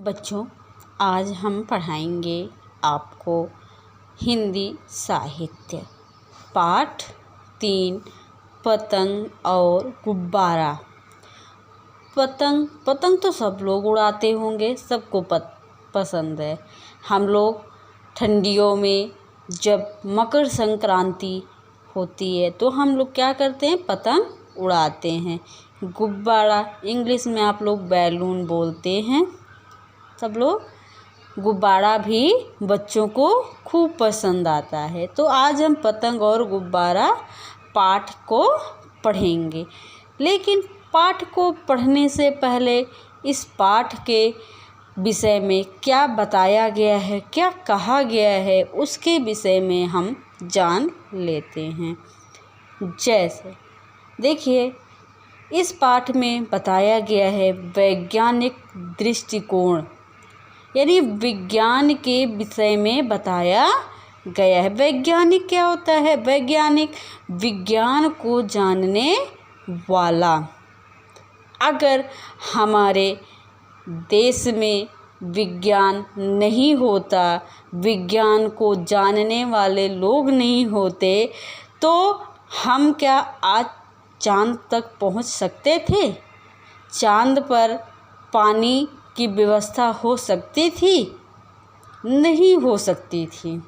बच्चों, आज हम पढ़ाएंगे आपको हिंदी साहित्य पाठ 3 पतंग और गुब्बारा। पतंग तो सब लोग उड़ाते होंगे, सबको पसंद है। हम लोग ठंडियों में जब मकर संक्रांति होती है तो हम लोग क्या करते हैं, पतंग उड़ाते हैं। गुब्बारा इंग्लिश में आप लोग बैलून बोलते हैं। सब लोग गुब्बारा भी बच्चों को खूब पसंद आता है। तो आज हम पतंग और गुब्बारा पाठ को पढ़ेंगे, लेकिन पाठ को पढ़ने से पहले इस पाठ के विषय में क्या बताया गया है, क्या कहा गया है, उसके विषय में हम जान लेते हैं। जैसे देखिए, इस पाठ में बताया गया है वैज्ञानिक दृष्टिकोण, यानी विज्ञान के विषय में बताया गया है। वैज्ञानिक क्या होता है? वैज्ञानिक विज्ञान को जानने वाला। अगर हमारे देश में विज्ञान नहीं होता, विज्ञान को जानने वाले लोग नहीं होते, तो हम क्या आज चांद तक पहुंच सकते थे? चांद पर पानी की व्यवस्था हो सकती थी? नहीं हो सकती थी।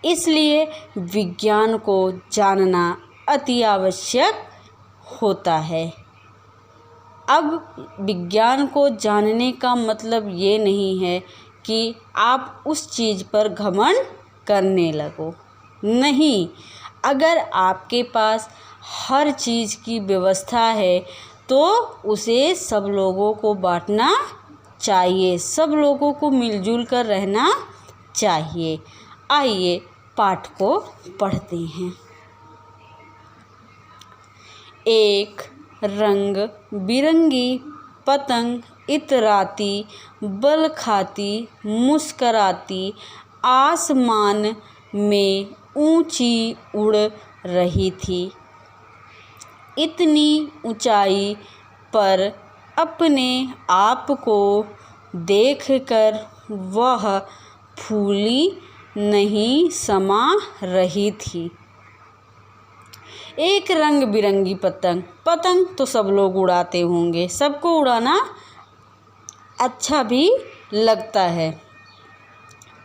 इसलिए विज्ञान को जानना अति आवश्यक होता है। अब विज्ञान को जानने का मतलब ये नहीं है कि आप उस चीज़ पर घमंड करने लगो। नहीं, अगर आपके पास हर चीज़ की व्यवस्था है तो उसे सब लोगों को बांटना चाहिए, सब लोगों को मिलजुल कर रहना चाहिए। आइए पाठ को पढ़ते हैं। एक रंग बिरंगी पतंग इतराती, बल खाती, मुस्कराती, आसमान में ऊंची उड़ रही थी। इतनी ऊंचाई पर अपने आप को देखकर वह फूली नहीं समा रही थी। एक रंग बिरंगी पतंग तो सब लोग उड़ाते होंगे, सबको उड़ाना अच्छा भी लगता है।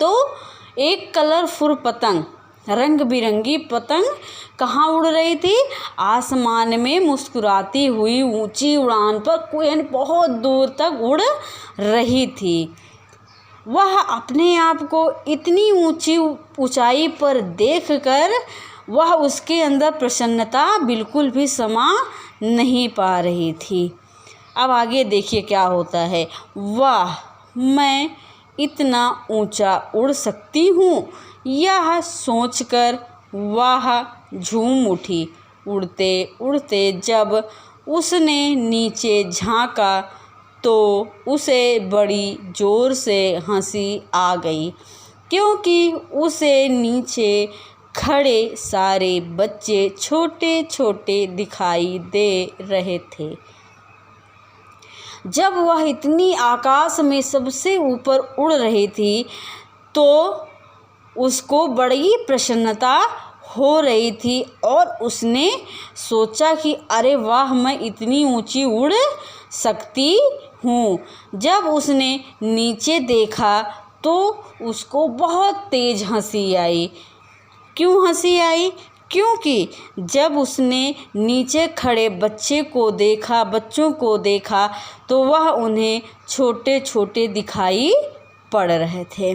तो एक कलरफुल पतंग, रंग बिरंगी पतंग कहाँ उड़ रही थी? आसमान में मुस्कुराती हुई ऊंची उड़ान पर बहुत दूर तक उड़ रही थी। वह अपने आप को इतनी ऊंचाई पर देखकर वह उसके अंदर प्रसन्नता बिल्कुल भी समा नहीं पा रही थी। अब आगे देखिए क्या होता है। वाह, मैं इतना ऊंचा उड़ सकती हूँ, यह सोचकर वह झूम उठी। उड़ते उड़ते जब उसने नीचे झांका तो उसे बड़ी ज़ोर से हंसी आ गई, क्योंकि उसे नीचे खड़े सारे बच्चे छोटे छोटे दिखाई दे रहे थे। जब वह इतनी आकाश में सबसे ऊपर उड़ रही थी तो उसको बड़ी प्रसन्नता हो रही थी और उसने सोचा कि अरे वाह, मैं इतनी ऊंची उड़ सकती हूँ। जब उसने नीचे देखा तो उसको बहुत तेज हंसी आई। क्यों हंसी आई? क्योंकि जब उसने नीचे खड़े बच्चों को देखा तो वह उन्हें छोटे छोटे दिखाई पड़ रहे थे।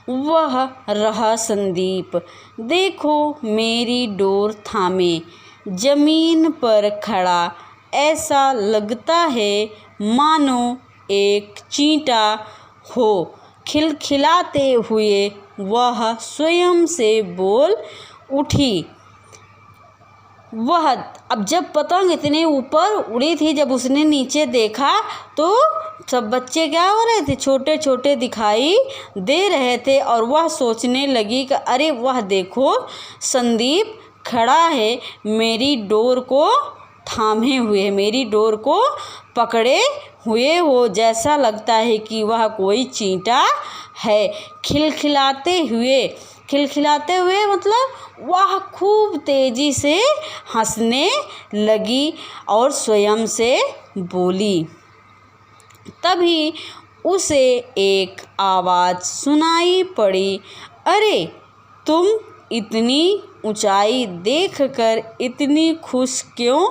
वह रहा संदीप, देखो मेरी डोर थामे, जमीन पर खड़ा, ऐसा लगता है मानो एक चींटा हो। खिलखिलाते हुए वह स्वयं से बोल उठी। अब जब पतंग इतने ऊपर उड़ी थी, जब उसने नीचे देखा तो सब बच्चे क्या हो रहे थे? छोटे छोटे दिखाई दे रहे थे और वह सोचने लगी कि अरे वह देखो, संदीप खड़ा है, मेरी डोर को थामे हुए, मेरी डोर को पकड़े हुए हो, जैसा लगता है कि वह कोई चींटा है। खिलखिलाते हुए मतलब वह खूब तेजी से हंसने लगी और स्वयं से बोली। तभी उसे एक आवाज़ सुनाई पड़ी, अरे तुम इतनी ऊंचाई देखकर इतनी खुश क्यों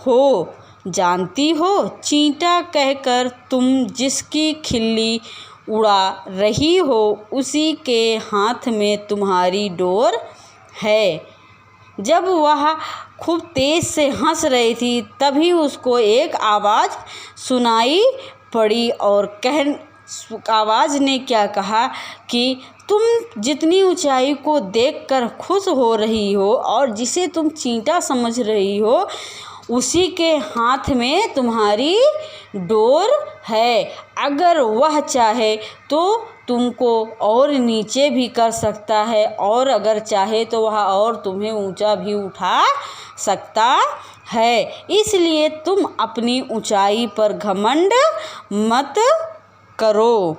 हो? जानती हो, चींटा कहकर तुम जिसकी खिल्ली उड़ा रही हो उसी के हाथ में तुम्हारी डोर है। जब वह खूब तेज से हंस रही थी तभी उसको एक आवाज़ सुनाई पड़ी और आवाज़ ने क्या कहा कि तुम जितनी ऊंचाई को देखकर खुश हो रही हो और जिसे तुम चींटा समझ रही हो उसी के हाथ में तुम्हारी डोर है। अगर वह चाहे तो तुमको और नीचे भी कर सकता है और अगर चाहे तो वह और तुम्हें ऊंचा भी उठा सकता है। इसलिए तुम अपनी ऊंचाई पर घमंड मत करो।